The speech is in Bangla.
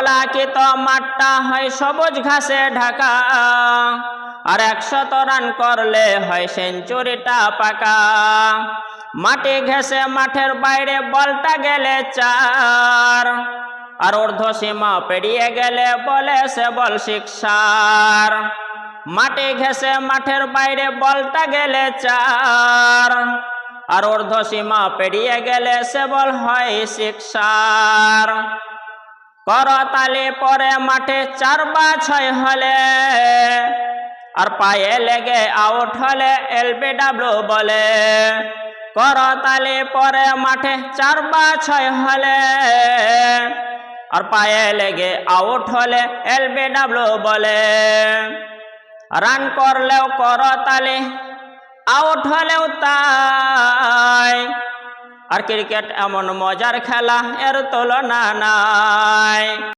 গোলাকৃত মাঠটা হয় সবুজ ঘাসে ঢাকা, আর 100 রান করলে হয় সেঞ্চুরিটা পাকা। মাটি ঘেঁষে মাঠের বাইরে বলটা গেলে 4, আর ঊর্ধ্বসীমা পেরিয়ে গেলে বলে সে বল সিক্সার। মাটি ঘেঁষে মাঠের বাইরে বলটা গেলে 4, আর ঊর্ধ্বসীমা পেরিয়ে গেলে সে বল হয় সিক্সার। করতালি পরে মাঠে 4 বা 6 হলে, আর পায়ে লেগে আউট হলে LBW বলে। করতালি পরে মাঠে 4 বা 6 হলে, আর পায়ে লেগে আউট হলে LBW বলে। রান করলেও করতালি, আউট হলেও তাই। আর ক্রিকেট এমন মজার খেলা, এর তুলনা নাই।